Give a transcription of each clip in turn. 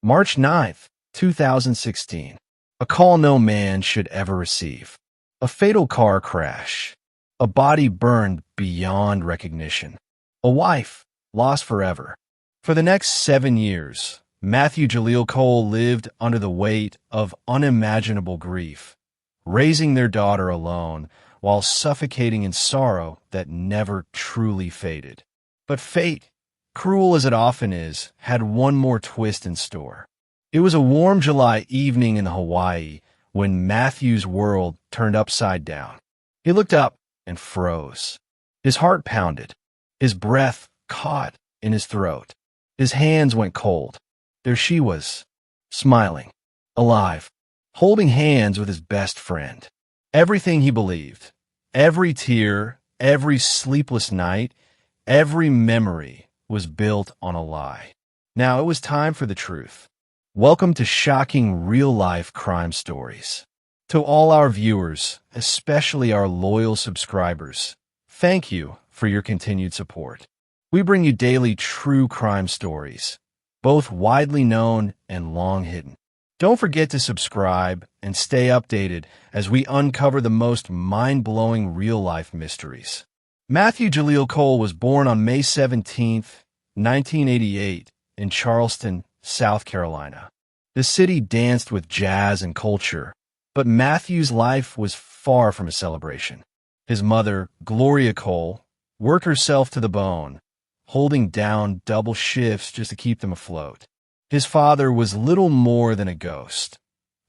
March 9th, 2016. A call no man should ever receive. A fatal car crash. A body burned beyond recognition. A wife lost forever. For the next 7 years, Matthew Jaleel Cole lived under the weight of unimaginable grief, raising their daughter alone while suffocating in sorrow that never truly faded. But fate, cruel as it often is, had one more twist in store. It was a warm July evening in Hawaii when Matthew's world turned upside down. He looked up and froze. His heart pounded. His breath caught in his throat. His hands went cold. There she was, smiling, alive, holding hands with his best friend. Everything he believed, every tear, every sleepless night, every memory was built on a lie. Now it was time for the truth. Welcome to shocking real-life crime stories. To all our viewers, especially our loyal subscribers, thank you for your continued support. We bring you daily true crime stories, both widely known and long hidden. Don't forget to subscribe and stay updated as we uncover the most mind-blowing real-life mysteries. Matthew Jaleel Cole was born on May 17, 1988, in Charleston, South Carolina. The city danced with jazz and culture, but Matthew's life was far from a celebration. His mother, Gloria Cole, worked herself to the bone, holding down double shifts just to keep them afloat. His father was little more than a ghost,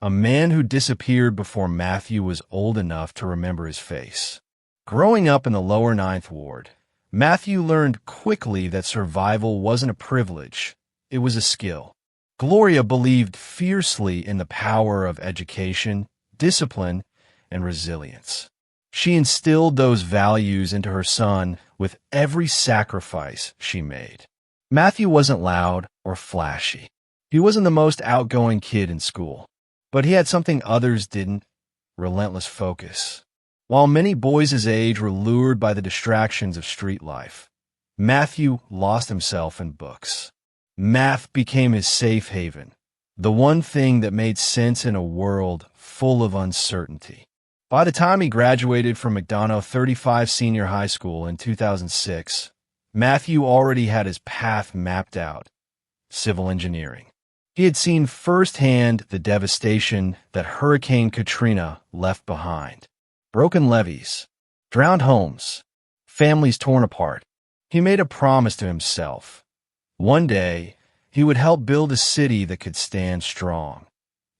a man who disappeared before Matthew was old enough to remember his face. Growing up in the lower Ninth Ward, Matthew learned quickly that survival wasn't a privilege, it was a skill. Gloria believed fiercely in the power of education, discipline, and resilience. She instilled those values into her son with every sacrifice she made. Matthew wasn't loud or flashy. He wasn't the most outgoing kid in school, but he had something others didn't: relentless focus. While many boys his age were lured by the distractions of street life, Matthew lost himself in books. Math became his safe haven, the one thing that made sense in a world full of uncertainty. By the time he graduated from McDonough 35 Senior High School in 2006, Matthew already had his path mapped out: civil engineering. He had seen firsthand the devastation that Hurricane Katrina left behind. Broken levees, drowned homes, families torn apart. He made a promise to himself. One day, he would help build a city that could stand strong,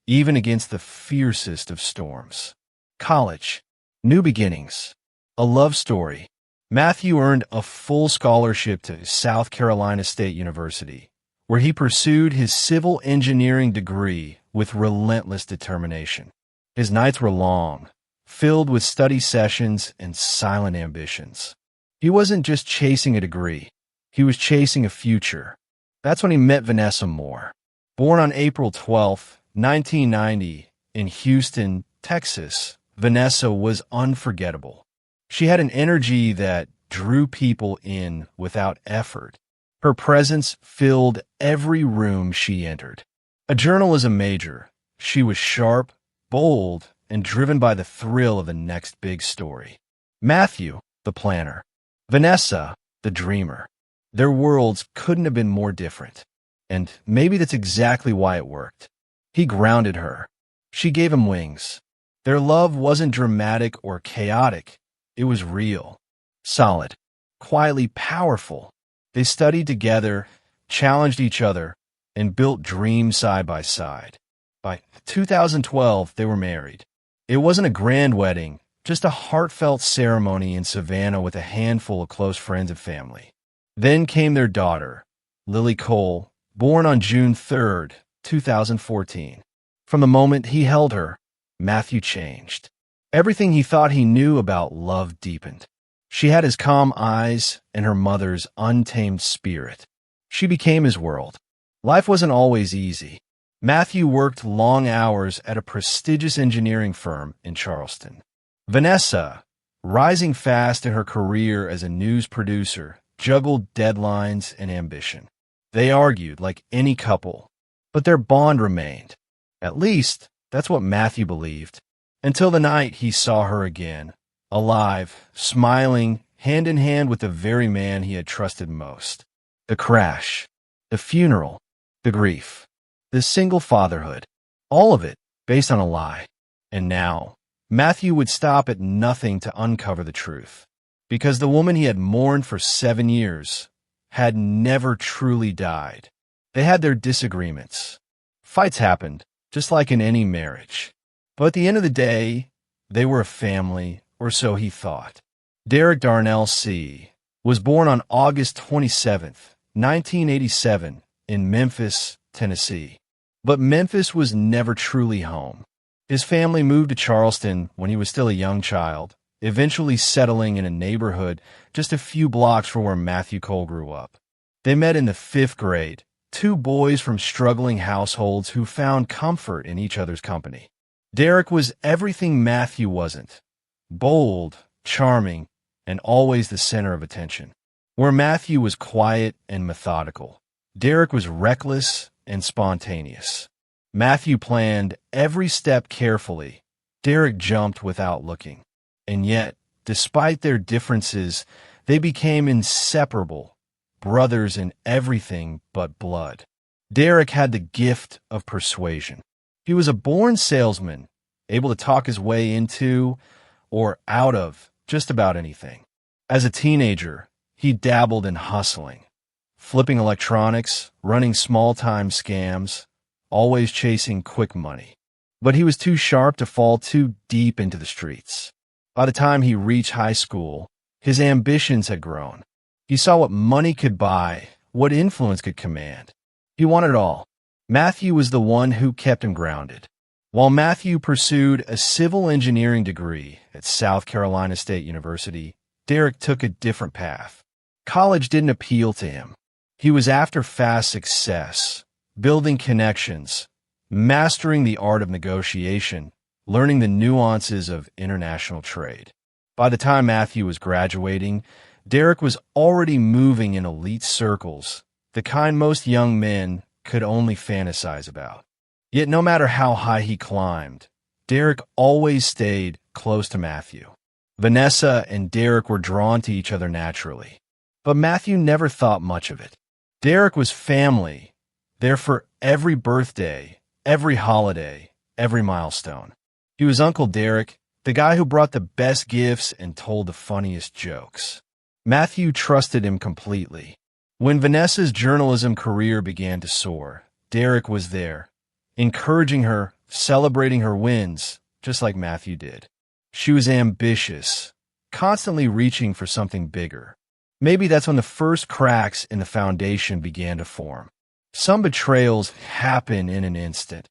even against the fiercest of storms. College, new beginnings, a love story. Matthew earned a full scholarship to South Carolina State University, where he pursued his civil engineering degree with relentless determination. His nights were long, filled with study sessions and silent ambitions. He wasn't just chasing a degree, he was chasing a future. That's when he met Vanessa Moore. Born on April 12, 1990, in Houston, Texas, Vanessa was unforgettable. She had an energy that drew people in without effort. Her presence filled every room she entered. A journalism major, she was sharp, bold, and driven by the thrill of the next big story. Matthew, the planner. Vanessa, the dreamer. Their worlds couldn't have been more different. And maybe that's exactly why it worked. He grounded her. She gave him wings. Their love wasn't dramatic or chaotic. It was real, solid, quietly powerful. They studied together, challenged each other, and built dreams side by side. By 2012, they were married. It wasn't a grand wedding, just a heartfelt ceremony in Savannah with a handful of close friends and family. Then came their daughter, Lily Cole, born on June 3, 2014. From the moment he held her, Matthew changed. Everything he thought he knew about love deepened. She had his calm eyes and her mother's untamed spirit. She became his world. Life wasn't always easy. Matthew worked long hours at a prestigious engineering firm in Charleston. Vanessa, rising fast in her career as a news producer, juggled deadlines and ambition. They argued like any couple, but their bond remained. At least, that's what Matthew believed. Until the night he saw her again, alive, smiling, hand in hand with the very man he had trusted most. The crash, the funeral, the grief, the single fatherhood, all of it based on a lie. And now, Matthew would stop at nothing to uncover the truth, because the woman he had mourned for 7 years had never truly died. They had their disagreements. Fights happened, just like in any marriage. But at the end of the day, they were a family, or so he thought. Derek Darnell C. was born on August 27th, 1987, in Memphis, Tennessee. But Memphis was never truly home. His family moved to Charleston when he was still a young child, eventually settling in a neighborhood just a few blocks from where Matthew Cole grew up. They met in the 5th grade, two boys from struggling households who found comfort in each other's company. Derek was everything Matthew wasn't: bold, charming, and always the center of attention. Where Matthew was quiet and methodical, Derek was reckless and spontaneous. Matthew planned every step carefully. Derek jumped without looking. And yet, despite their differences, they became inseparable, brothers in everything but blood. Derek had the gift of persuasion. He was a born salesman, able to talk his way into or out of just about anything. As a teenager, he dabbled in hustling, flipping electronics, running small-time scams, always chasing quick money. But he was too sharp to fall too deep into the streets. By the time he reached high school, his ambitions had grown. He saw what money could buy, what influence could command. He wanted it all. Matthew was the one who kept him grounded. While Matthew pursued a civil engineering degree at South Carolina State University, Derek took a different path. College didn't appeal to him. He was after fast success, building connections, mastering the art of negotiation, learning the nuances of international trade. By the time Matthew was graduating, Derek was already moving in elite circles, the kind most young men could only fantasize about. Yet no matter how high he climbed, Derek always stayed close to Matthew. Vanessa and Derek were drawn to each other naturally, but Matthew never thought much of it. Derek was family, there for every birthday, every holiday, every milestone. He was Uncle Derek, the guy who brought the best gifts and told the funniest jokes. Matthew trusted him completely. When Vanessa's journalism career began to soar, Derek was there, encouraging her, celebrating her wins, just like Matthew did. She was ambitious, constantly reaching for something bigger. Maybe that's when the first cracks in the foundation began to form. Some betrayals happen in an instant,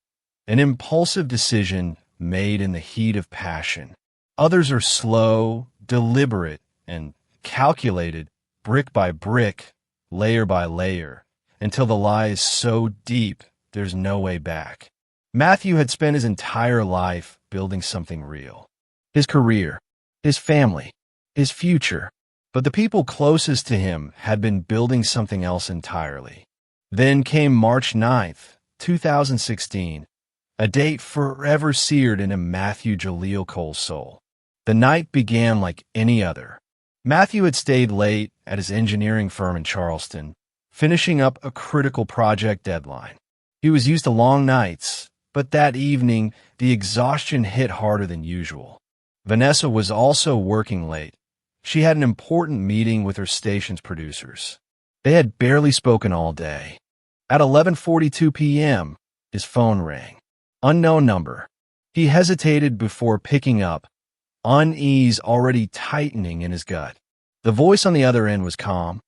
an impulsive decision made in the heat of passion. Others are slow, deliberate, and calculated, brick by brick, layer by layer, until the lie is so deep there's no way back. Matthew had spent his entire life building something real. His career, his family, his future. But the people closest to him had been building something else entirely. Then came March 9th, 2016, a date forever seared into Matthew Jaleel Cole's soul. The night began like any other. Matthew had stayed late at his engineering firm in Charleston, finishing up a critical project deadline. He was used to long nights, but that evening, the exhaustion hit harder than usual. Vanessa was also working late. She had an important meeting with her station's producers. They had barely spoken all day. At 11:42 p.m., his phone rang. Unknown number. He hesitated before picking up, unease already tightening in his gut. The voice on the other end was calm,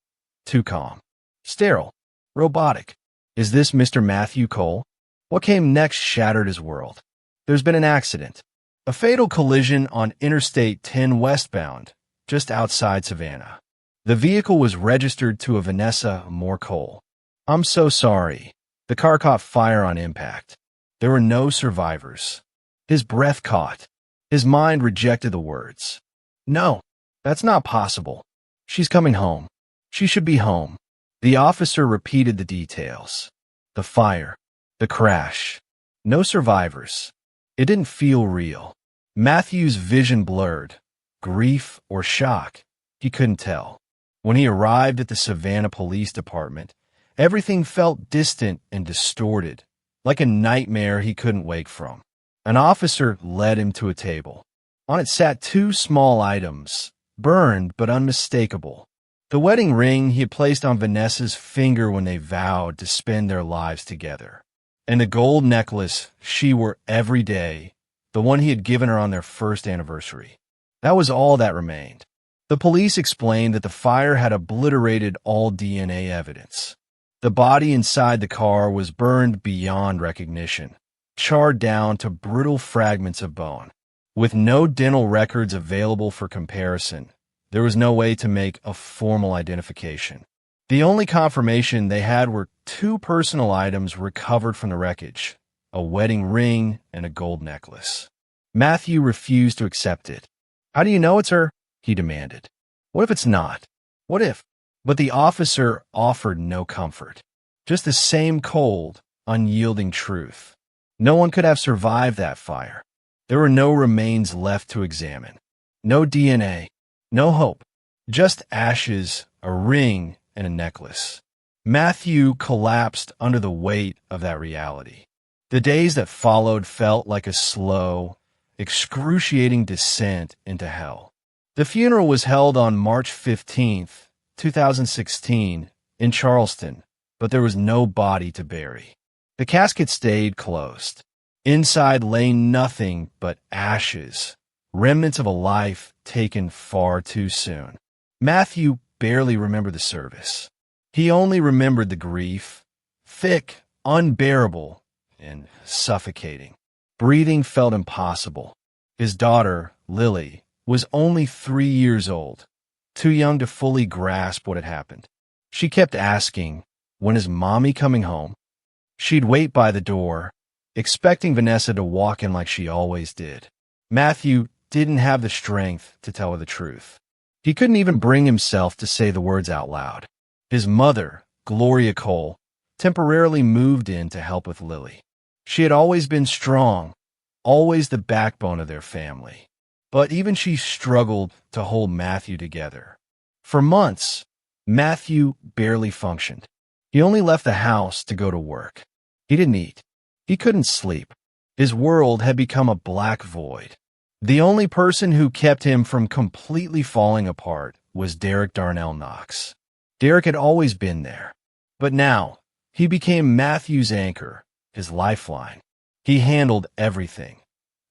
too calm, sterile, robotic. Is this Mr. Matthew Cole? What came next shattered his world. There's been an accident. A fatal collision on Interstate 10 westbound, just outside Savannah. The vehicle was registered to a Vanessa Moore Cole. I'm so sorry. The car caught fire on impact. There were no survivors. His breath caught. His mind rejected the words. No, that's not possible. She's coming home. She should be home. The officer repeated the details. The fire. The crash. No survivors. It didn't feel real. Matthew's vision blurred. Grief or shock? He couldn't tell. When he arrived at the Savannah Police Department, everything felt distant and distorted, like a nightmare he couldn't wake from. An officer led him to a table. On it sat two small items, burned but unmistakable. The wedding ring he had placed on Vanessa's finger when they vowed to spend their lives together, and the gold necklace she wore every day, the one he had given her on their first anniversary. That was all that remained. The police explained that the fire had obliterated all DNA evidence. The body inside the car was burned beyond recognition, charred down to brittle fragments of bone. With no dental records available for comparison, there was no way to make a formal identification. The only confirmation they had were two personal items recovered from the wreckage, a wedding ring and a gold necklace. Matthew refused to accept it. "How do you know it's her?" he demanded. "What if it's not? What if?" But the officer offered no comfort, just the same cold, unyielding truth. No one could have survived that fire. There were no remains left to examine. No DNA. No hope. Just ashes, a ring, and a necklace. Matthew collapsed under the weight of that reality. The days that followed felt like a slow, excruciating descent into hell. The funeral was held on March 15th, 2016, in Charleston, but there was no body to bury. The casket stayed closed. Inside lay nothing but ashes, remnants of a life taken far too soon. Matthew barely remembered the service. He only remembered the grief, thick, unbearable, and suffocating. Breathing felt impossible. His daughter, Lily, was only 3 years old, too young to fully grasp what had happened. She kept asking, "When is Mommy coming home?" She'd wait by the door, expecting Vanessa to walk in like she always did. Matthew didn't have the strength to tell her the truth. He couldn't even bring himself to say the words out loud. His mother, Gloria Cole, temporarily moved in to help with Lily. She had always been strong, always the backbone of their family. But even she struggled to hold Matthew together. For months, Matthew barely functioned. He only left the house to go to work. He didn't eat. He couldn't sleep. His world had become a black void. The only person who kept him from completely falling apart was Derek Darnell Knox. Derek had always been there. But now, he became Matthew's anchor, his lifeline. He handled everything.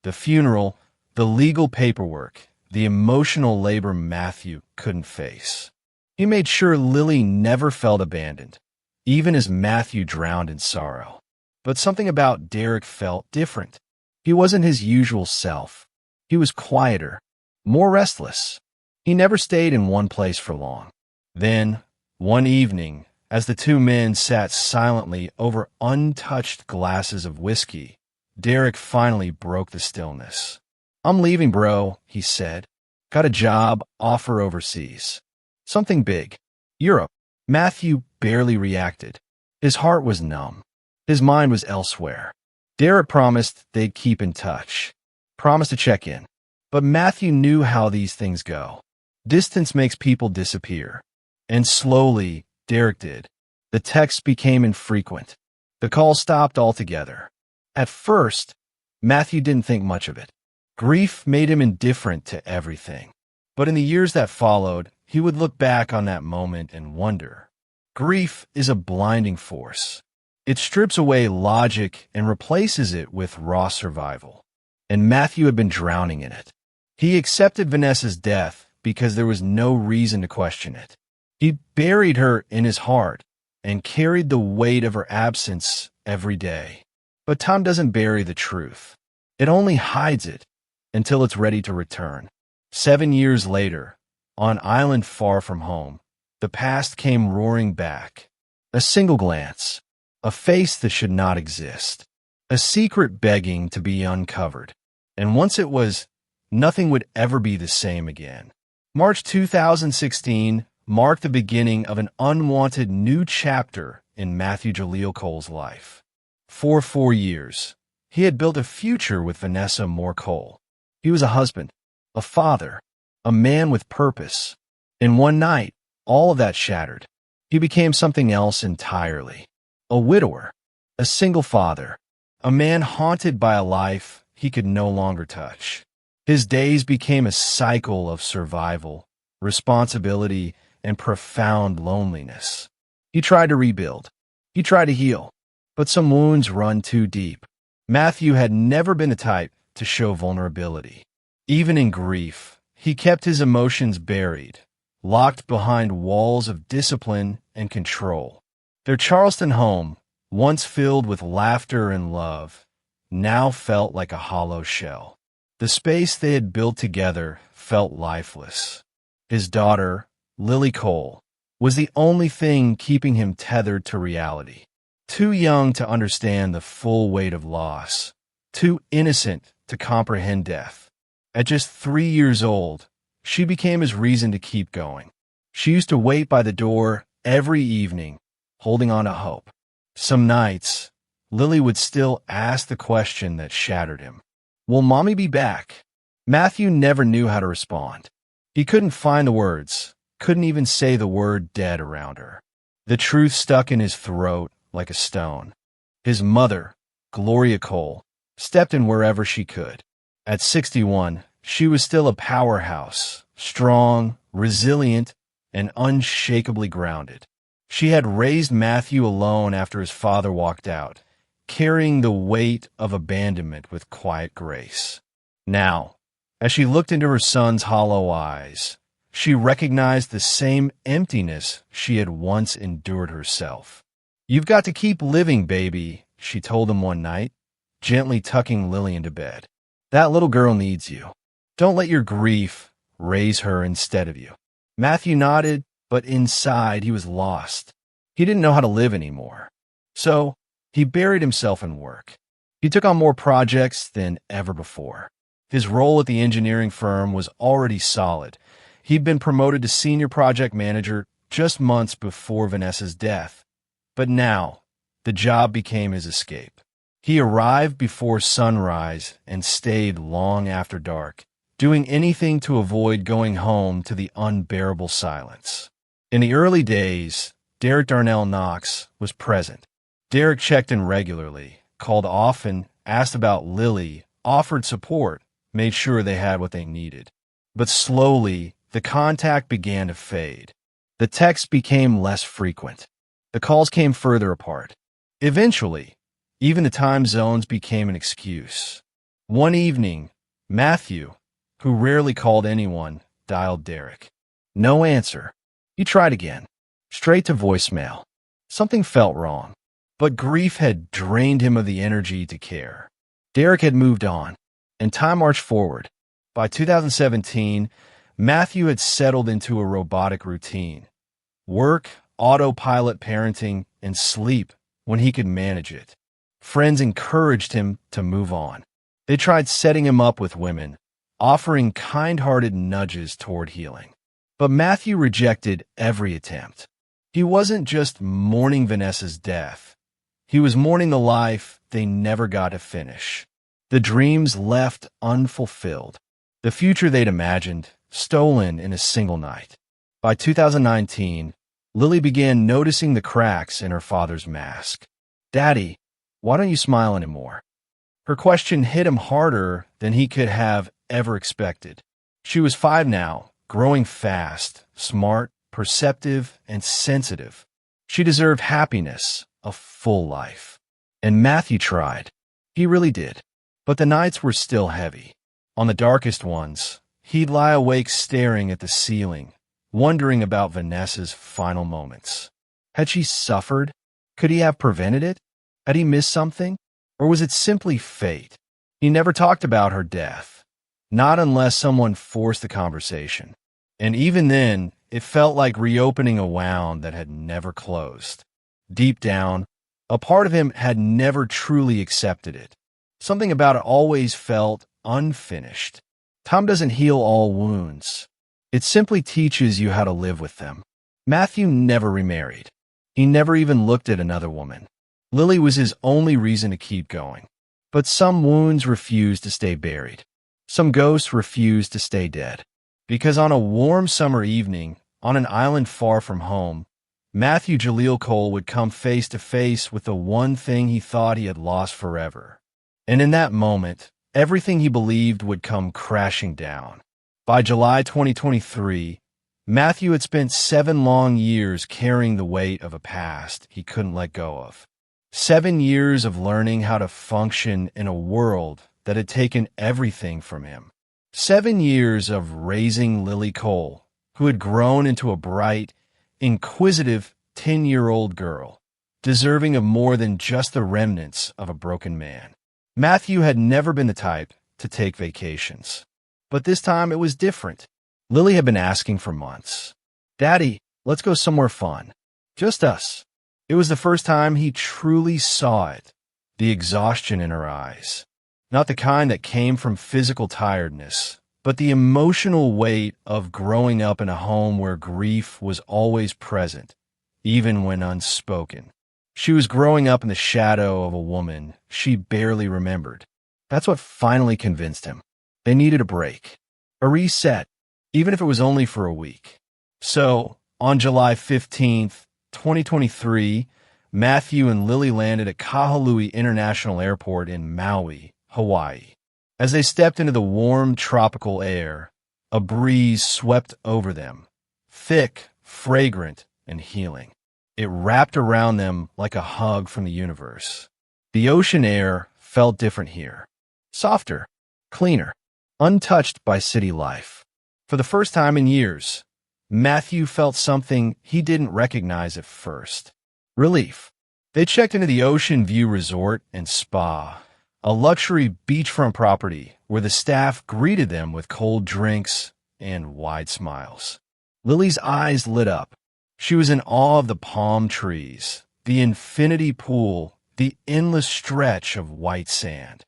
The funeral, the legal paperwork, the emotional labor Matthew couldn't face. He made sure Lily never felt abandoned, even as Matthew drowned in sorrow. But something about Derek felt different. He wasn't his usual self. He was quieter, more restless. He never stayed in one place for long. Then, one evening, as the two men sat silently over untouched glasses of whiskey, Derek finally broke the stillness. "I'm leaving, bro," he said. "Got a job offer overseas. Something big. Europe." Matthew barely reacted. His heart was numb. His mind was elsewhere. Derek promised they'd keep in touch. Promised to check in. But Matthew knew how these things go. Distance makes people disappear. And slowly, Derek did. The texts became infrequent. The calls stopped altogether. At first, Matthew didn't think much of it. Grief made him indifferent to everything. But in the years that followed, he would look back on that moment and wonder. Grief is a blinding force. It strips away logic and replaces it with raw survival. And Matthew had been drowning in it. He accepted Vanessa's death because there was no reason to question it. He buried her in his heart and carried the weight of her absence every day. But time doesn't bury the truth. It only hides it until it's ready to return. 7 years later, on an island far from home, the past came roaring back. A single glance, a face that should not exist, a secret begging to be uncovered. And once it was, nothing would ever be the same again. March 2016 marked the beginning of an unwanted new chapter in Matthew Jaleel Cole's life. For 4 years, he had built a future with Vanessa Cole. He was a husband, a father, a man with purpose. In one night, all of that shattered. He became something else entirely. A widower, a single father, a man haunted by a life he could no longer touch. His days became a cycle of survival, responsibility, and profound loneliness. He tried to rebuild. He tried to heal, but some wounds run too deep. Matthew had never been the type to show vulnerability. Even in grief, he kept his emotions buried, locked behind walls of discipline and control. Their Charleston home, once filled with laughter and love, now felt like a hollow shell. The space they had built together felt lifeless. His daughter, Lily Cole, was the only thing keeping him tethered to reality. Too young to understand the full weight of loss, too innocent to comprehend death. At just 3 years old, she became his reason to keep going. She used to wait by the door every evening, holding on to hope. Some nights, Lily would still ask the question that shattered him. Will Mommy be back? Matthew never knew how to respond. He couldn't find the words, couldn't even say the word dead around her. The truth stuck in his throat like a stone. His mother, Gloria Cole, stepped in wherever she could. At 61, she was still a powerhouse, strong, resilient, and unshakably grounded. She had raised Matthew alone after his father walked out, carrying the weight of abandonment with quiet grace. Now, as she looked into her son's hollow eyes, she recognized the same emptiness she had once endured herself. "You've got to keep living, baby," she told him one night, gently tucking Lily into bed. "That little girl needs you. Don't let your grief raise her instead of you." Matthew nodded, but inside he was lost. He didn't know how to live anymore. So he buried himself in work. He took on more projects than ever before. His role at the engineering firm was already solid. He'd been promoted to senior project manager just months before Vanessa's death. But now, the job became his escape. He arrived before sunrise and stayed long after dark, doing anything to avoid going home to the unbearable silence. In the early days, Derek Darnell Knox was present. Derek checked in regularly, called often, asked about Lily, offered support, made sure they had what they needed. But slowly, the contact began to fade. The texts became less frequent. The calls came further apart. Eventually, even the time zones became an excuse. One evening, Matthew, who rarely called anyone, dialed Derek. No answer. He tried again. Straight to voicemail. Something felt wrong. But grief had drained him of the energy to care. Derek had moved on, and time marched forward. By 2017, Matthew had settled into a robotic routine. Work, autopilot parenting, and sleep when he could manage it. Friends encouraged him to move on. They tried setting him up with women, offering kind-hearted nudges toward healing. But Matthew rejected every attempt. He wasn't just mourning Vanessa's death. He was mourning the life they never got to finish. The dreams left unfulfilled. The future they'd imagined, stolen in a single night. By 2019, Lily began noticing the cracks in her father's mask. "Daddy, why don't you smile anymore?" Her question hit him harder than he could have ever expected. She was 5 now, growing fast, smart, perceptive, and sensitive. She deserved happiness, a full life. And Matthew tried. He really did. But the nights were still heavy. On the darkest ones, he'd lie awake staring at the ceiling, wondering about Vanessa's final moments. Had she suffered? Could he have prevented it? Had he missed something? Or was it simply fate? He never talked about her death. Not unless someone forced the conversation. And even then, it felt like reopening a wound that had never closed. Deep down, a part of him had never truly accepted it. Something about it always felt unfinished. Time doesn't heal all wounds. It simply teaches you how to live with them. Matthew never remarried. He never even looked at another woman. Lily was his only reason to keep going. But some wounds refused to stay buried. Some ghosts refused to stay dead. Because on a warm summer evening, on an island far from home, Matthew Jaleel Cole would come face to face with the one thing he thought he had lost forever. And in that moment, everything he believed would come crashing down. By July 2023, Matthew had spent 7 long years carrying the weight of a past he couldn't let go of. 7 years of learning how to function in a world that had taken everything from him. 7 years of raising Lily Cole, who had grown into a bright, inquisitive 10-year-old girl, deserving of more than just the remnants of a broken man. Matthew had never been the type to take vacations. But this time it was different. Lily had been asking for months. "Daddy, let's go somewhere fun. Just us." It was the first time he truly saw it, the exhaustion in her eyes. Not the kind that came from physical tiredness, but the emotional weight of growing up in a home where grief was always present, even when unspoken. She was growing up in the shadow of a woman she barely remembered. That's what finally convinced him. They needed a break, a reset, even if it was only for a week. So, on July 15th, 2023, Matthew and Lily landed at Kahului International Airport in Maui, Hawaii. As they stepped into the warm tropical air, a breeze swept over them, thick, fragrant, and healing. It wrapped around them like a hug from the universe. The ocean air felt different here, softer, cleaner, untouched by city life. For the first time in years, Matthew felt something he didn't recognize at first. Relief. They checked into the Ocean View Resort and Spa, a luxury beachfront property where the staff greeted them with cold drinks and wide smiles. Lily's eyes lit up. She was in awe of the palm trees, the infinity pool, the endless stretch of white sand.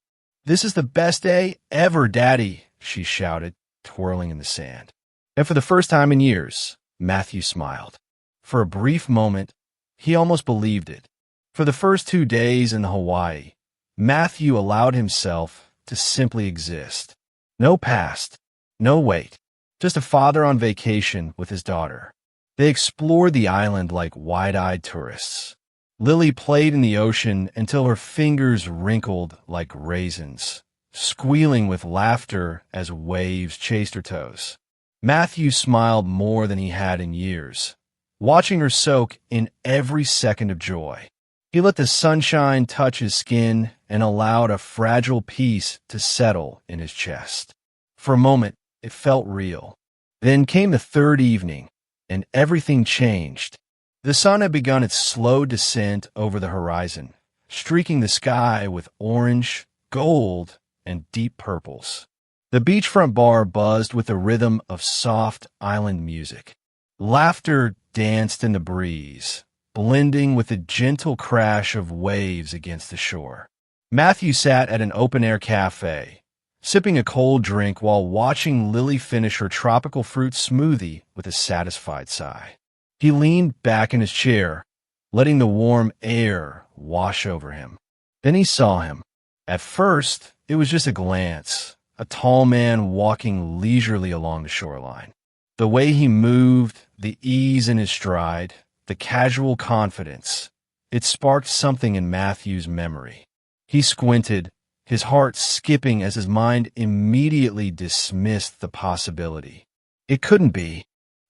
"This is the best day ever, Daddy," she shouted, twirling in the sand. And for the first time in years, Matthew smiled. For a brief moment, he almost believed it. For the first 2 days in Hawaii, Matthew allowed himself to simply exist. No past, no wait, just a father on vacation with his daughter. They explored the island like wide-eyed tourists. Lily played in the ocean until her fingers wrinkled like raisins, squealing with laughter as waves chased her toes. Matthew smiled more than he had in years, watching her soak in every second of joy. He let the sunshine touch his skin and allowed a fragile peace to settle in his chest. For a moment, it felt real. Then came the third evening, and everything changed. The sun had begun its slow descent over the horizon, streaking the sky with orange, gold, and deep purples. The beachfront bar buzzed with the rhythm of soft island music. Laughter danced in the breeze, blending with the gentle crash of waves against the shore. Matthew sat at an open-air cafe, sipping a cold drink while watching Lily finish her tropical fruit smoothie with a satisfied sigh. He leaned back in his chair, letting the warm air wash over him. Then he saw him. At first, it was just a glance, a tall man walking leisurely along the shoreline. The way he moved, the ease in his stride, the casual confidence, it sparked something in Matthew's memory. He squinted, his heart skipping as his mind immediately dismissed the possibility. It couldn't be.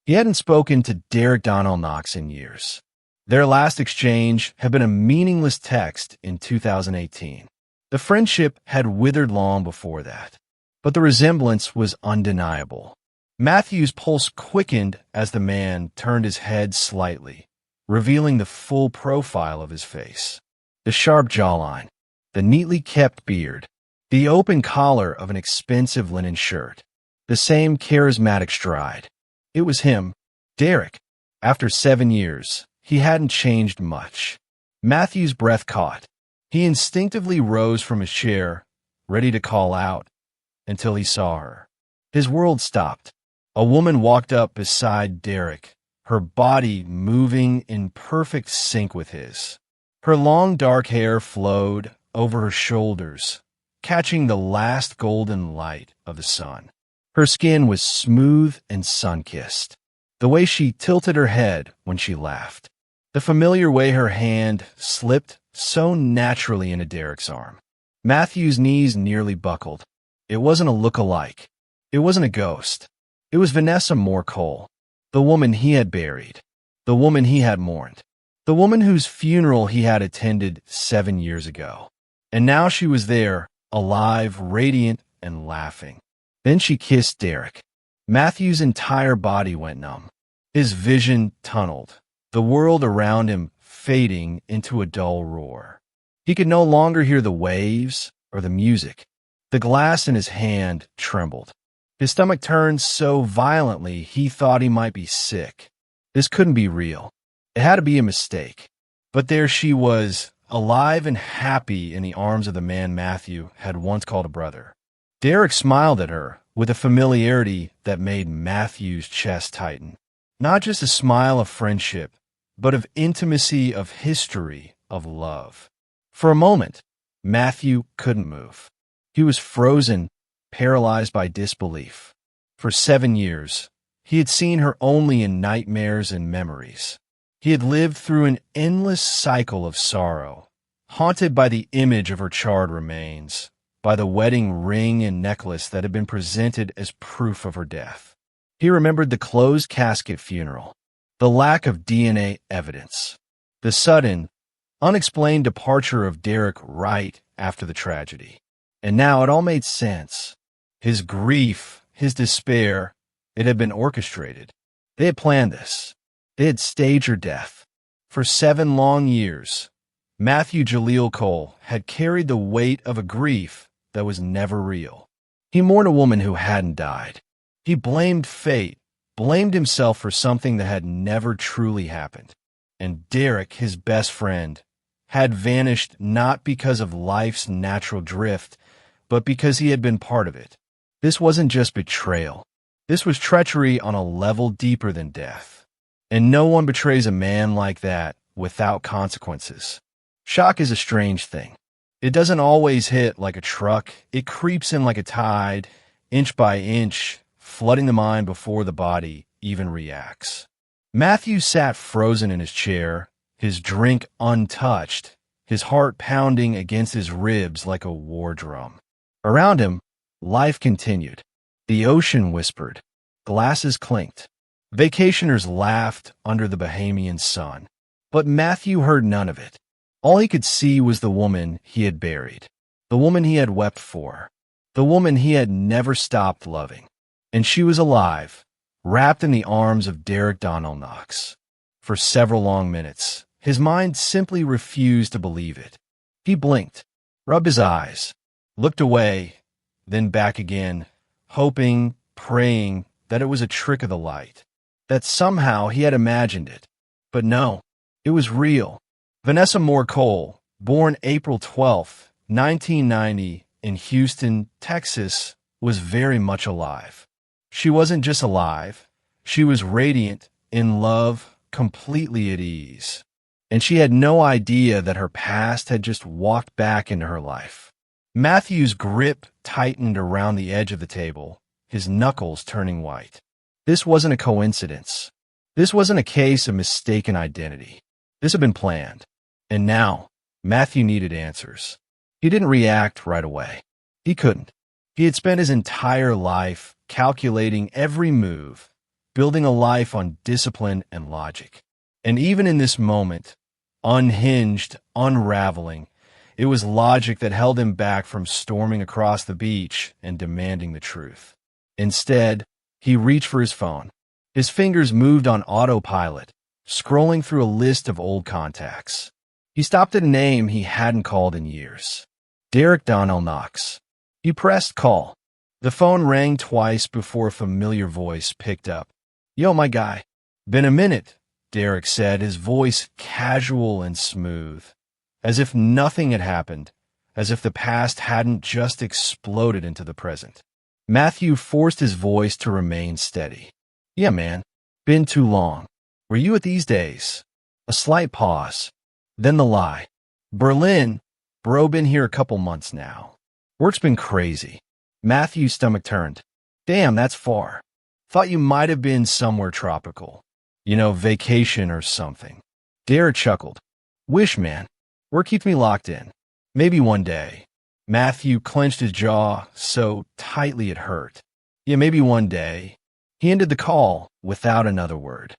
He hadn't spoken to Derek Donnell Knox in years. Their last exchange had been a meaningless text in 2018. The friendship had withered long before that, but the resemblance was undeniable. Matthew's pulse quickened as the man turned his head slightly, revealing the full profile of his face. The sharp jawline, the neatly kept beard, the open collar of an expensive linen shirt, the same charismatic stride. It was him, Derek. After 7 years, he hadn't changed much. Matthew's breath caught. He instinctively rose from his chair, ready to call out, until he saw her. His world stopped. A woman walked up beside Derek, her body moving in perfect sync with his. Her long dark hair flowed over her shoulders, catching the last golden light of the sun. Her skin was smooth and sun-kissed. The way she tilted her head when she laughed. The familiar way her hand slipped so naturally into Derek's arm. Matthew's knees nearly buckled. It wasn't a look-alike. It wasn't a ghost. It was Vanessa Moore Cole, the woman he had buried, the woman he had mourned, the woman whose funeral he had attended 7 years ago. And now she was there, alive, radiant, and laughing. Then she kissed Derek. Matthew's entire body went numb. His vision tunneled, the world around him fading into a dull roar. He could no longer hear the waves or the music. The glass in his hand trembled. His stomach turned so violently he thought he might be sick. This couldn't be real. It had to be a mistake. But there she was, alive and happy in the arms of the man Matthew had once called a brother. Derek smiled at her with a familiarity that made Matthew's chest tighten. Not just a smile of friendship, but of intimacy, of history, of love. For a moment, Matthew couldn't move. He was frozen, paralyzed by disbelief. For 7 years, he had seen her only in nightmares and memories. He had lived through an endless cycle of sorrow, haunted by the image of her charred remains, by the wedding ring and necklace that had been presented as proof of her death. He remembered the closed casket funeral, the lack of DNA evidence, the sudden, unexplained departure of Derek right after the tragedy. And now it all made sense. His grief, his despair, it had been orchestrated. They had planned this. They had staged her death. For 7 long years, Matthew Jaleel Cole had carried the weight of a grief that was never real. He mourned a woman who hadn't died. He blamed fate, blamed himself for something that had never truly happened. And Derek, his best friend, had vanished not because of life's natural drift, but because he had been part of it. This wasn't just betrayal. This was treachery on a level deeper than death. And no one betrays a man like that without consequences. Shock is a strange thing. It doesn't always hit like a truck. It creeps in like a tide, inch by inch, flooding the mind before the body even reacts. Matthew sat frozen in his chair, his drink untouched, his heart pounding against his ribs like a war drum. Around him, life continued. The ocean whispered. Glasses clinked. Vacationers laughed under the Bahamian sun. But Matthew heard none of it. All he could see was the woman he had buried, the woman he had wept for, the woman he had never stopped loving. And she was alive, wrapped in the arms of Derek Donnell Knox. For several long minutes, his mind simply refused to believe it. He blinked, rubbed his eyes, looked away, then back again, hoping, praying that it was a trick of the light, that somehow he had imagined it. But no, it was real. Vanessa Moore Cole, born April 12, 1990, in Houston, Texas, was very much alive. She wasn't just alive, she was radiant, in love, completely at ease. And she had no idea that her past had just walked back into her life. Matthew's grip tightened around the edge of the table, his knuckles turning white. This wasn't a coincidence. This wasn't a case of mistaken identity. This had been planned. And now, Matthew needed answers. He didn't react right away. He couldn't. He had spent his entire life calculating every move, building a life on discipline and logic. And even in this moment, unhinged, unraveling, it was logic that held him back from storming across the beach and demanding the truth. Instead, he reached for his phone. His fingers moved on autopilot, scrolling through a list of old contacts. He stopped at a name he hadn't called in years. Derek Donnell Knox. He pressed call. The phone rang twice before a familiar voice picked up. "Yo, my guy." "Been a minute," Derek said, his voice casual and smooth, as if nothing had happened, as if the past hadn't just exploded into the present. Matthew forced his voice to remain steady. "Yeah, man. Been too long. Were you at these days?" A slight pause. Then the lie. Berlin, bro, been here a couple months now. Work's been crazy. Matthew's stomach turned. Damn, that's far. Thought you might have been somewhere tropical. Vacation or something. Derek chuckled. Wish, man. Work keeps me locked in. Maybe one day. Matthew clenched his jaw so tightly it hurt. Yeah, maybe one day. He ended the call without another word.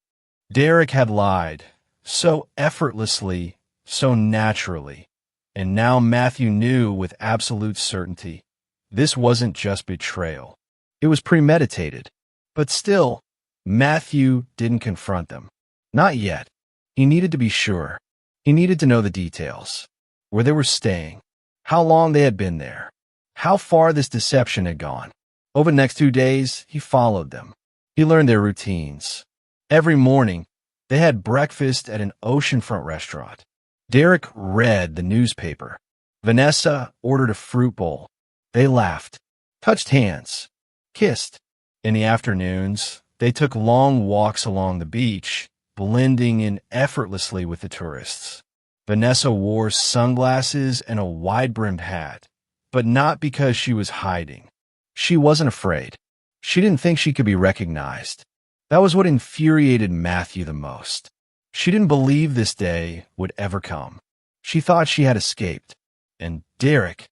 Derek had lied, so effortlessly, so naturally. And now Matthew knew with absolute certainty, this wasn't just betrayal. It was premeditated. But still, Matthew didn't confront them. Not yet. He needed to be sure. He needed to know the details. Where they were staying. How long they had been there. How far this deception had gone. Over the next 2 days, he followed them. He learned their routines. Every morning, they had breakfast at an oceanfront restaurant. Derek read the newspaper. Vanessa ordered a fruit bowl. They laughed, touched hands, kissed. In the afternoons, they took long walks along the beach, blending in effortlessly with the tourists. Vanessa wore sunglasses and a wide-brimmed hat, but not because she was hiding. She wasn't afraid. She didn't think she could be recognized. That was what infuriated Matthew the most. She didn't believe this day would ever come. She thought she had escaped. And Derek,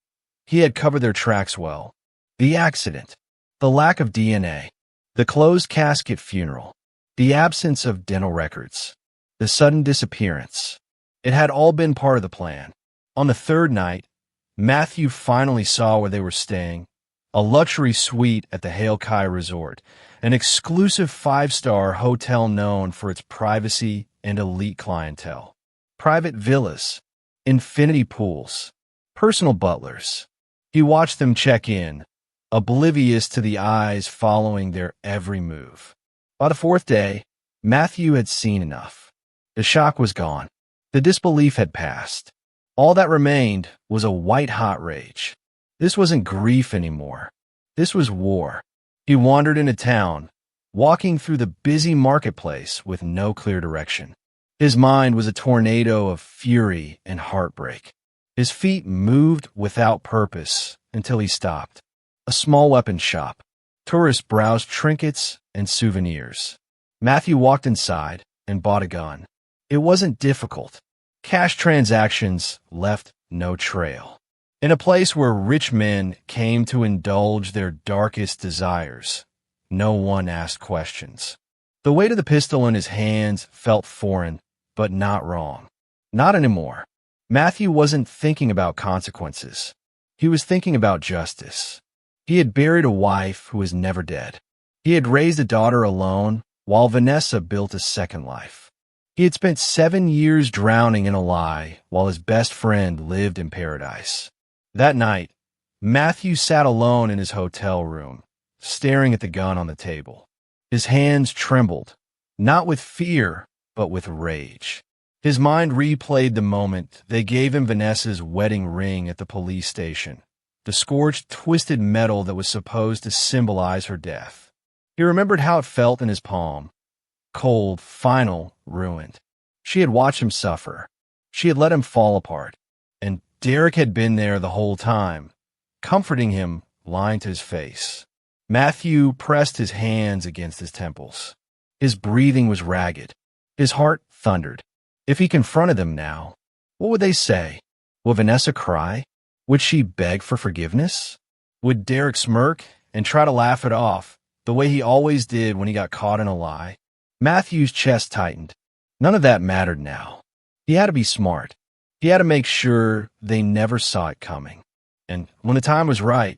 he had covered their tracks well. The accident, the lack of DNA, the closed casket funeral, the absence of dental records, the sudden disappearance. It had all been part of the plan. On the third night, Matthew finally saw where they were staying, a luxury suite at the Hail Kai Resort, an exclusive 5-star hotel known for its privacy and elite clientele. Private villas, infinity pools, personal butlers. He watched them check in, oblivious to the eyes following their every move. By the fourth day, Matthew had seen enough. The shock was gone. The disbelief had passed. All that remained was a white-hot rage. This wasn't grief anymore. This was war. He wandered into town, walking through the busy marketplace with no clear direction. His mind was a tornado of fury and heartbreak. His feet moved without purpose until he stopped. A small weapons shop. Tourists browsed trinkets and souvenirs. Matthew walked inside and bought a gun. It wasn't difficult. Cash transactions left no trail. In a place where rich men came to indulge their darkest desires, no one asked questions. The weight of the pistol in his hands felt foreign, but not wrong. Not anymore. Matthew wasn't thinking about consequences. He was thinking about justice. He had buried a wife who was never dead. He had raised a daughter alone while Vanessa built a second life. He had spent 7 years drowning in a lie while his best friend lived in paradise. That night, Matthew sat alone in his hotel room, staring at the gun on the table. His hands trembled, not with fear, but with rage. His mind replayed the moment they gave him Vanessa's wedding ring at the police station, the scorched, twisted metal that was supposed to symbolize her death. He remembered how it felt in his palm. Cold, final, ruined. She had watched him suffer. She had let him fall apart. And Derek had been there the whole time, comforting him, lying to his face. Matthew pressed his hands against his temples. His breathing was ragged. His heart thundered. If he confronted them now, what would they say? Would Vanessa cry? Would she beg for forgiveness? Would Derek smirk and try to laugh it off, the way he always did when he got caught in a lie? Matthew's chest tightened. None of that mattered now. He had to be smart. He had to make sure they never saw it coming. And when the time was right,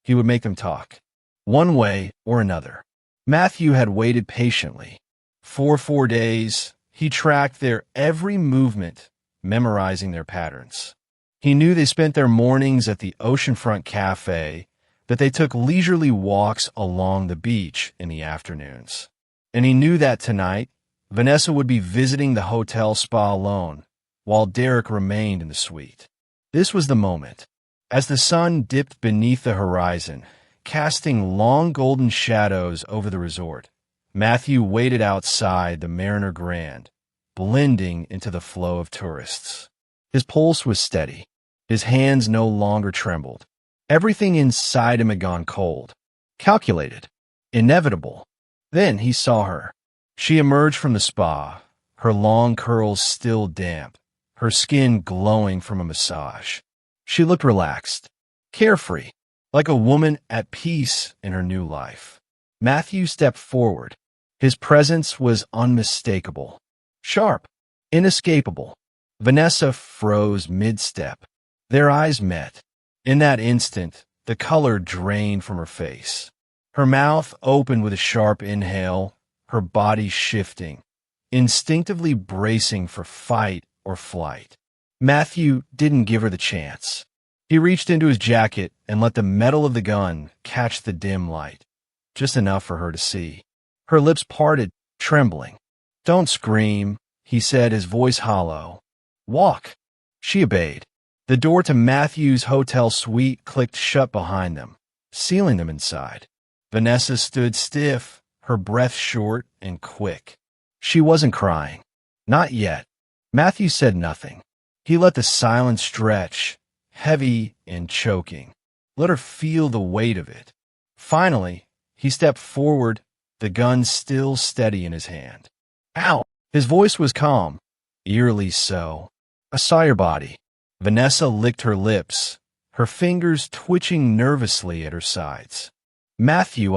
he would make them talk. One way or another. Matthew had waited patiently. For 4 days, he tracked their every movement, memorizing their patterns. He knew they spent their mornings at the oceanfront cafe, that they took leisurely walks along the beach in the afternoons. And he knew that tonight, Vanessa would be visiting the hotel spa alone, while Derek remained in the suite. This was the moment. As the sun dipped beneath the horizon, casting long golden shadows over the resort, Matthew waited outside the Mariner Grand, blending into the flow of tourists. His pulse was steady. His hands no longer trembled. Everything inside him had gone cold. Calculated. Inevitable. Then he saw her. She emerged from the spa, her long curls still damp, her skin glowing from a massage. She looked relaxed, carefree, like a woman at peace in her new life. Matthew stepped forward. His presence was unmistakable, sharp, inescapable. Vanessa froze mid-step. Their eyes met. In that instant, the color drained from her face. Her mouth opened with a sharp inhale, her body shifting, instinctively bracing for fight or flight. Matthew didn't give her the chance. He reached into his jacket and let the metal of the gun catch the dim light, just enough for her to see. Her lips parted, trembling. "Don't scream," he said, his voice hollow. "Walk." She obeyed. The door to Matthew's hotel suite clicked shut behind them, sealing them inside. Vanessa stood stiff, her breath short and quick. She wasn't crying. Not yet. Matthew said nothing. He let the silence stretch, heavy and choking. Let her feel the weight of it. Finally, he stepped forward, the gun still steady in his hand. "Ow!" His voice was calm, eerily so. "I saw your body." Vanessa licked her lips, her fingers twitching nervously at her sides. "Matthew,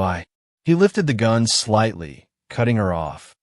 He lifted the gun slightly, cutting her off.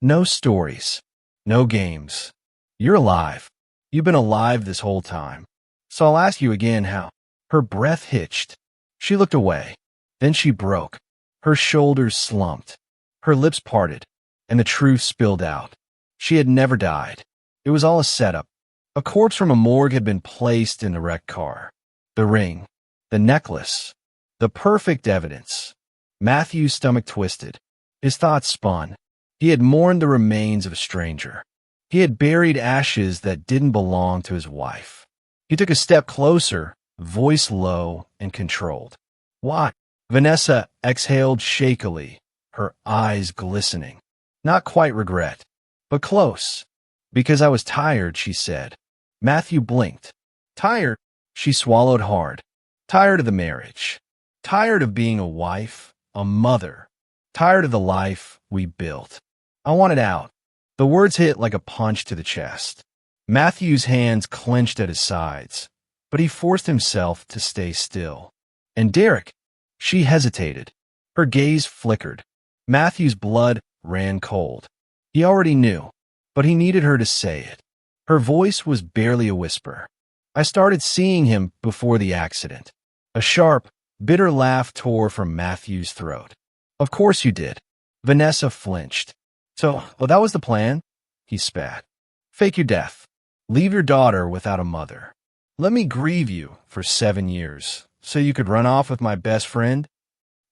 "No stories. No games. You're alive. You've been alive this whole time. So I'll ask you again how." Her breath hitched. She looked away. Then she broke. Her shoulders slumped. Her lips parted, and the truth spilled out. She had never died. It was all a setup. A corpse from a morgue had been placed in the wrecked car. The ring, the necklace, the perfect evidence. Matthew's stomach twisted. His thoughts spun. He had mourned the remains of a stranger. He had buried ashes that didn't belong to his wife. He took a step closer, voice low and controlled. "What?" Vanessa exhaled shakily, her eyes glistening. Not quite regret, but close. "Because I was tired," she said. Matthew blinked. "Tired?" She swallowed hard. "Tired of the marriage. Tired of being a wife, a mother. Tired of the life we built. I wanted out." The words hit like a punch to the chest. Matthew's hands clenched at his sides, but he forced himself to stay still. "And Derek?" She hesitated. Her gaze flickered. Matthew's blood ran cold. He already knew, but he needed her to say it. Her voice was barely a whisper. "I started seeing him before the accident." A sharp, bitter laugh tore from Matthew's throat. "Of course you did." Vanessa flinched. "So, that was the plan?" He spat. "Fake your death. Leave your daughter without a mother. Let me grieve you for 7 years, so you could run off with my best friend?"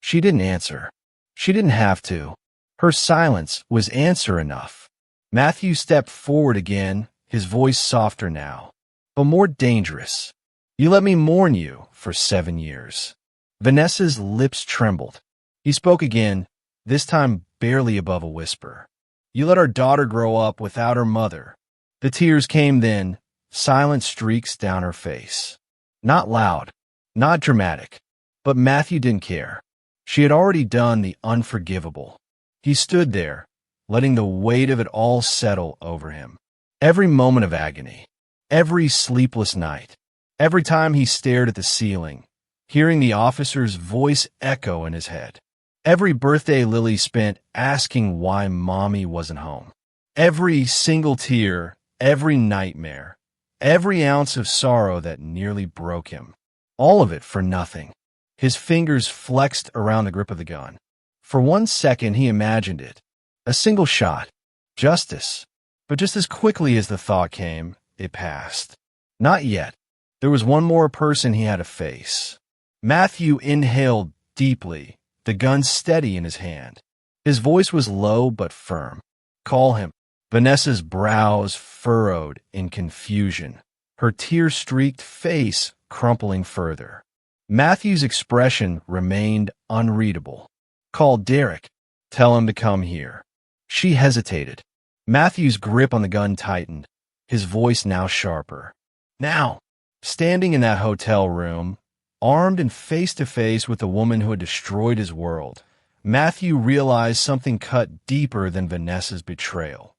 She didn't answer. She didn't have to. Her silence was answer enough. Matthew stepped forward again, his voice softer now, but more dangerous. "You let me mourn you for 7 years." Vanessa's lips trembled. He spoke again, this time barely above a whisper. "You let our daughter grow up without her mother." The tears came then, silent streaks down her face. Not loud, not dramatic, but Matthew didn't care. She had already done the unforgivable. He stood there, letting the weight of it all settle over him. Every moment of agony, every sleepless night, every time he stared at the ceiling, hearing the officer's voice echo in his head. Every birthday Lily spent asking why mommy wasn't home. Every single tear, every nightmare, every ounce of sorrow that nearly broke him. All of it for nothing. His fingers flexed around the grip of the gun. For 1 second he imagined it. A single shot. Justice. But just as quickly as the thought came, it passed. Not yet. There was one more person he had to face. Matthew inhaled deeply, the gun steady in his hand. His voice was low but firm. "Call him." Vanessa's brows furrowed in confusion, her tear-streaked face crumpling further. Matthew's expression remained unreadable. "Call Derek. Tell him to come here." She hesitated. Matthew's grip on the gun tightened, his voice now sharper. Now, standing in that hotel room, armed and face to face with the woman who had destroyed his world, Matthew realized something cut deeper than Vanessa's betrayal.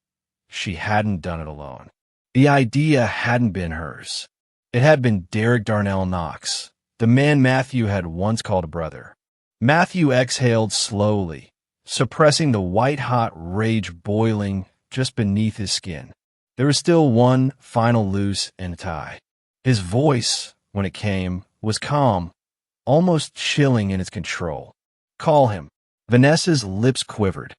She hadn't done it alone. The idea hadn't been hers. It had been Derek Darnell Knox, the man Matthew had once called a brother. Matthew exhaled slowly, suppressing the white-hot rage boiling just beneath his skin. There was still one final loose end tie. His voice, when it came, was calm, almost chilling in its control. "Call him." Vanessa's lips quivered.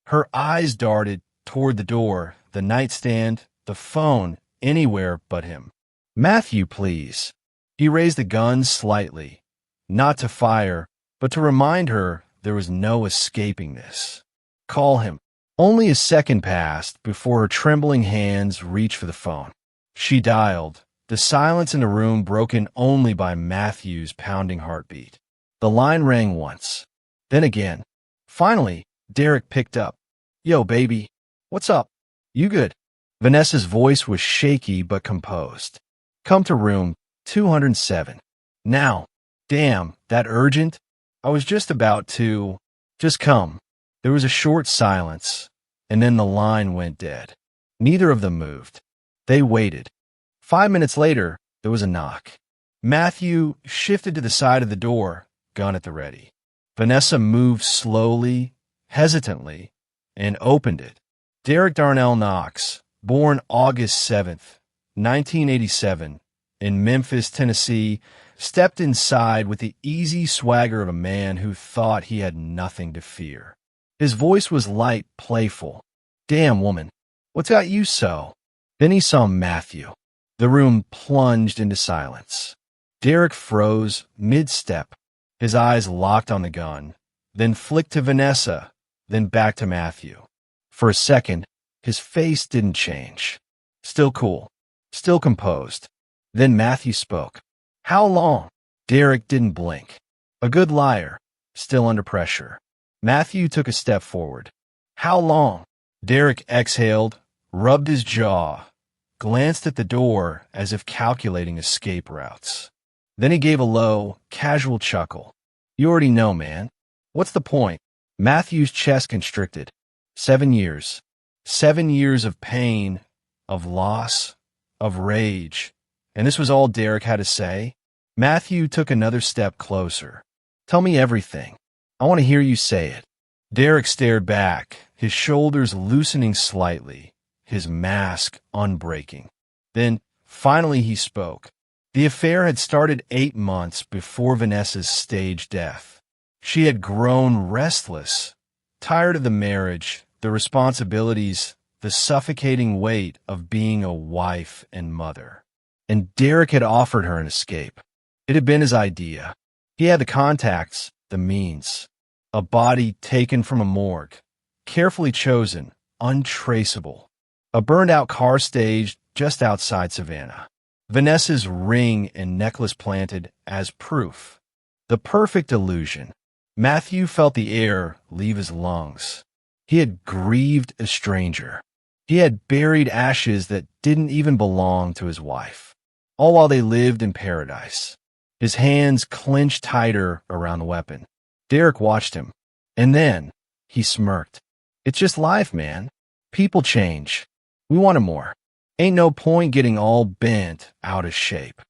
Her eyes darted toward the door, the nightstand, the phone, anywhere but him. "Matthew, please." He raised the gun slightly, not to fire, but to remind her there was no escaping this. "Call him." Only a second passed before her trembling hands reached for the phone. She dialed, the silence in the room broken only by Matthew's pounding heartbeat. The line rang once, then again. Finally, Derek picked up. "Yo, baby. What's up? You good?" Vanessa's voice was shaky but composed. "Come to room 207. Now." "Damn, that urgent? I was just about to." "Just come." There was a short silence, and then the line went dead. Neither of them moved. They waited. 5 minutes later, there was a knock. Matthew shifted to the side of the door, gun at the ready. Vanessa moved slowly, hesitantly, and opened it. Derek Darnell Knox, born August 7th, 1987, in Memphis, Tennessee, stepped inside with the easy swagger of a man who thought he had nothing to fear. His voice was light, playful. "Damn, woman, what's got you so?" Then he saw Matthew. The room plunged into silence. Derek froze mid-step, his eyes locked on the gun, then flicked to Vanessa, then back to Matthew. For a second, his face didn't change. Still cool, still composed. Then Matthew spoke. "How long?" Derek didn't blink. A good liar, still under pressure. Matthew took a step forward. "How long?" Derek exhaled, rubbed his jaw, glanced at the door as if calculating escape routes. Then he gave a low, casual chuckle. "You already know, man. What's the point?" Matthew's chest constricted. 7 years. 7 years of pain, of loss, of rage. And this was all Derek had to say? Matthew took another step closer. "Tell me everything. I want to hear you say it." Derek stared back, his shoulders loosening slightly, his mask unbreaking. Then, finally he spoke. The affair had started 8 months before Vanessa's staged death. She had grown restless, tired of the marriage, the responsibilities, the suffocating weight of being a wife and mother. And Derek had offered her an escape. It had been his idea. He had the contacts, the means. A body taken from a morgue, carefully chosen, untraceable. A burned-out car staged just outside Savannah. Vanessa's ring and necklace planted as proof. The perfect illusion. Matthew felt the air leave his lungs. He had grieved a stranger. He had buried ashes that didn't even belong to his wife, all while they lived in paradise. His hands clenched tighter around the weapon. Derek watched him, and then he smirked. "It's just life, man. People change. We wanted more. Ain't no point getting all bent out of shape."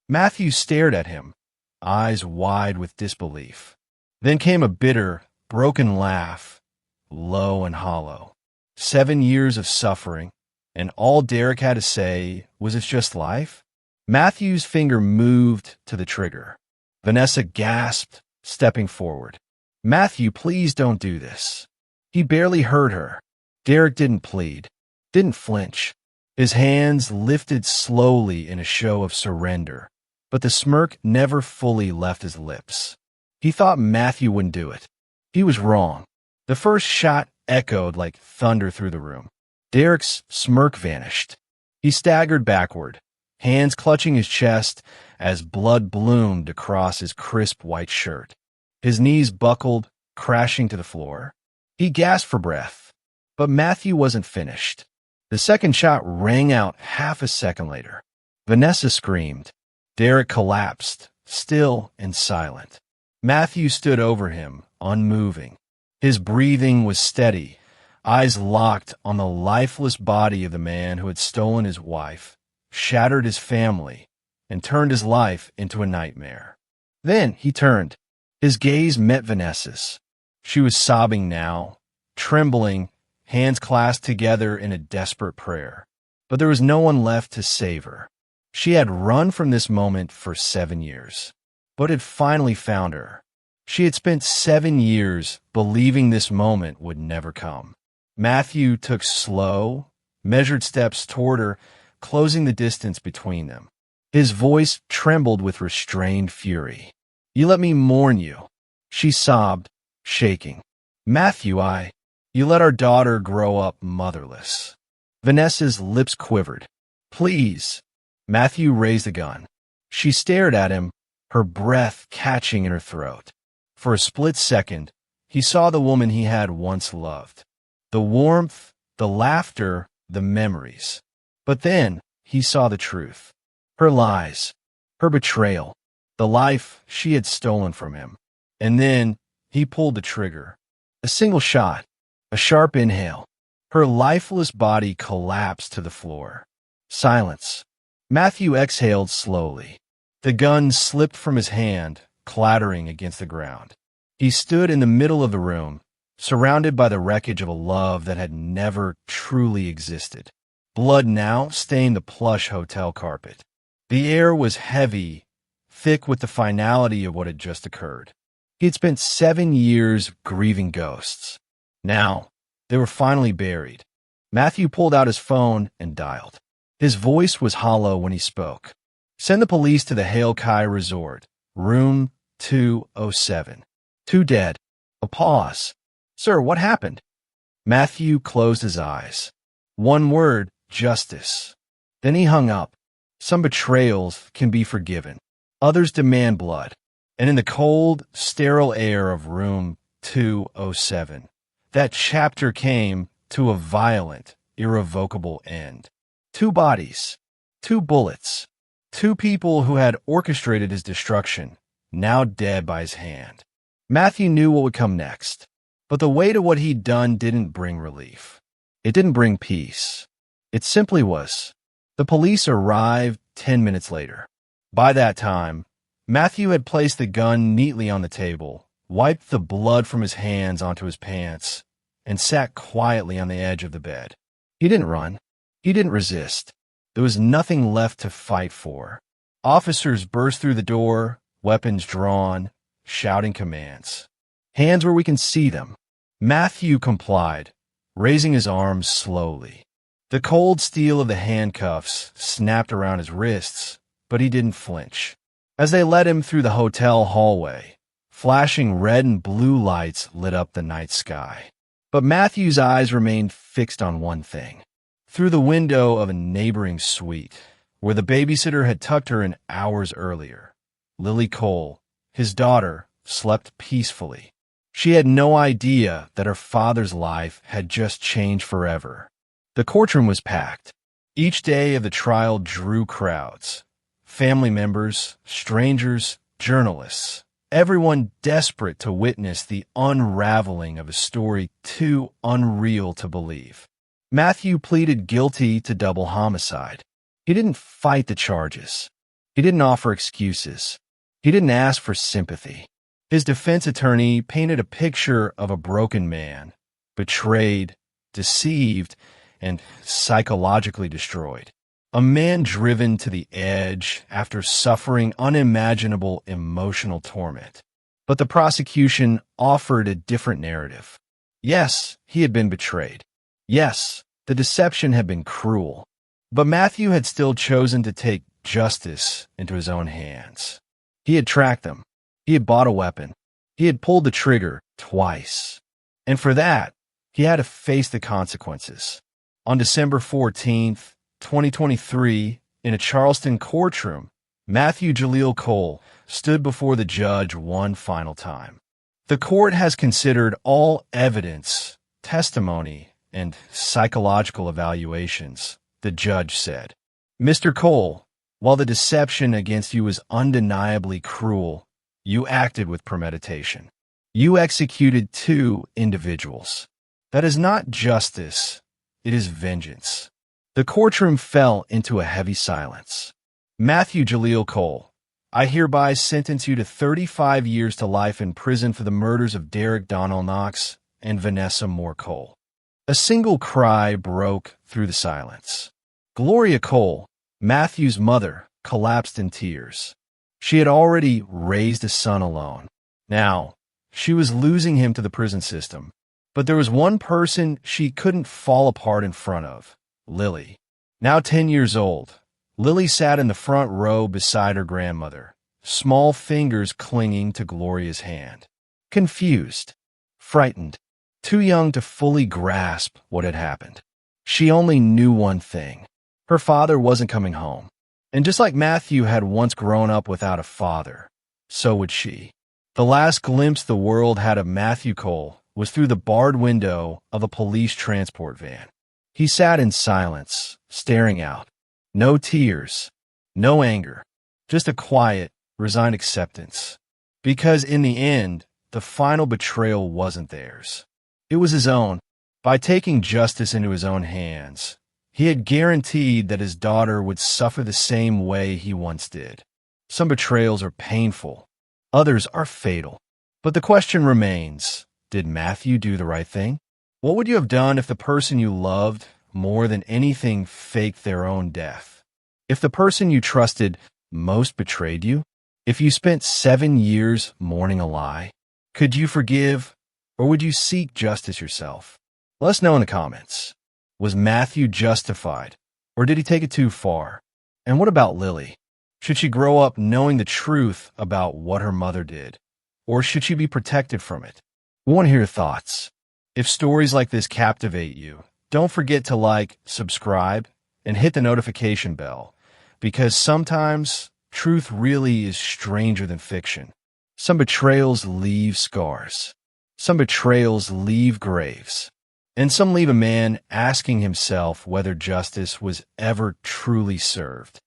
Matthew stared at him, eyes wide with disbelief. Then came a bitter, broken laugh, low and hollow. 7 years of suffering, and all Derek had to say was, "It's just life?" Matthew's finger moved to the trigger. Vanessa gasped, stepping forward. "Matthew, please don't do this." He barely heard her. Derek didn't plead, didn't flinch. His hands lifted slowly in a show of surrender, but the smirk never fully left his lips. He thought Matthew wouldn't do it. He was wrong. The first shot echoed like thunder through the room. Derek's smirk vanished. He staggered backward, hands clutching his chest as blood bloomed across his crisp white shirt. His knees buckled, crashing to the floor. He gasped for breath, but Matthew wasn't finished. The second shot rang out half a second later. Vanessa screamed. Derek collapsed, still and silent. Matthew stood over him, unmoving. His breathing was steady, eyes locked on the lifeless body of the man who had stolen his wife, shattered his family, and turned his life into a nightmare. Then he turned. His gaze met Vanessa's. She was sobbing now, trembling, hands clasped together in a desperate prayer. But there was no one left to save her. She had run from this moment for 7 years, but had finally found her. She had spent 7 years believing this moment would never come. Matthew took slow, measured steps toward her, closing the distance between them. His voice trembled with restrained fury. "You let me mourn you," she sobbed, shaking. "Matthew, you let our daughter grow up motherless." Vanessa's lips quivered. "Please." Matthew raised the gun. She stared at him, her breath catching in her throat. For a split second, he saw the woman he had once loved. The warmth, the laughter, the memories. But then he saw the truth. Her lies, her betrayal, the life she had stolen from him. And then he pulled the trigger. A single shot, a sharp inhale. Her lifeless body collapsed to the floor. Silence. Matthew exhaled slowly. The gun slipped from his hand, clattering against the ground. He stood in the middle of the room, surrounded by the wreckage of a love that had never truly existed. Blood now stained the plush hotel carpet. The air was heavy, thick with the finality of what had just occurred. He had spent 7 years grieving ghosts. Now, they were finally buried. Matthew pulled out his phone and dialed. His voice was hollow when he spoke. "Send the police to the Hale Kai Resort, room 207. 2 dead." A pause. "Sir, what happened?" Matthew closed his eyes. One word, justice. Then he hung up. Some betrayals can be forgiven. Others demand blood. And in the cold, sterile air of room 207, that chapter came to a violent, irrevocable end. 2 bodies, 2 bullets, 2 people who had orchestrated his destruction, now dead by his hand. Matthew knew what would come next, but the weight of what he'd done didn't bring relief. It didn't bring peace. It simply was. The police arrived 10 minutes later. By that time, Matthew had placed the gun neatly on the table, wiped the blood from his hands onto his pants, and sat quietly on the edge of the bed. He didn't run. He didn't resist. There was nothing left to fight for. Officers burst through the door, weapons drawn, shouting commands. "Hands where we can see them." Matthew complied, raising his arms slowly. The cold steel of the handcuffs snapped around his wrists, but he didn't flinch. As they led him through the hotel hallway, flashing red and blue lights lit up the night sky. But Matthew's eyes remained fixed on one thing. Through the window of a neighboring suite, where the babysitter had tucked her in hours earlier, Lily Cole, his daughter, slept peacefully. She had no idea that her father's life had just changed forever. The courtroom was packed. Each day of the trial drew crowds. Family members, strangers, journalists, everyone desperate to witness the unraveling of a story too unreal to believe. Matthew pleaded guilty to double homicide. He didn't fight the charges. He didn't offer excuses. He didn't ask for sympathy. His defense attorney painted a picture of a broken man, betrayed, deceived, and psychologically destroyed. A man driven to the edge after suffering unimaginable emotional torment. But the prosecution offered a different narrative. Yes, he had been betrayed. Yes, the deception had been cruel. But Matthew had still chosen to take justice into his own hands. He had tracked them. He had bought a weapon. He had pulled the trigger twice. And for that, he had to face the consequences. On December 14th, 2023, in a Charleston courtroom, Matthew Jaleel Cole stood before the judge one final time. The court has considered all evidence, testimony, and psychological evaluations, the judge said. "Mr. Cole, While the deception against you was undeniably cruel, you acted with premeditation. You executed two individuals. That is not justice, it is vengeance. The courtroom fell into a heavy silence. Matthew Jaleel Cole, I hereby sentence you to 35 years to life in prison for the murders of Derek Donnell Knox and Vanessa Moore Cole. A single cry broke through the silence. Gloria Cole, Matthew's mother, collapsed in tears. She had already raised a son alone. Now, she was losing him to the prison system. But there was one person she couldn't fall apart in front of, Lily. Now 10 years old, Lily sat in the front row beside her grandmother, small fingers clinging to Gloria's hand. Confused, frightened, too young to fully grasp what had happened. She only knew one thing. Her father wasn't coming home. And just like Matthew had once grown up without a father, so would she. The last glimpse the world had of Matthew Cole was through the barred window of a police transport van. He sat in silence, staring out. No tears, no anger, just a quiet, resigned acceptance. Because in the end, the final betrayal wasn't theirs. It was his own. By taking justice into his own hands, he had guaranteed that his daughter would suffer the same way he once did. Some betrayals are painful, others are fatal. But the question remains, did Matthew do the right thing? What would you have done if the person you loved more than anything faked their own death? If the person you trusted most betrayed you? If you spent 7 years mourning a lie? Could you forgive, or would you seek justice yourself? Let us know in the comments. Was Matthew justified, or did he take it too far? And what about Lily? Should she grow up knowing the truth about what her mother did, or should she be protected from it? We want to hear your thoughts. If stories like this captivate you, don't forget to like, subscribe, and hit the notification bell, because sometimes truth really is stranger than fiction. Some betrayals leave scars. Some betrayals leave graves. And some leave a man asking himself whether justice was ever truly served.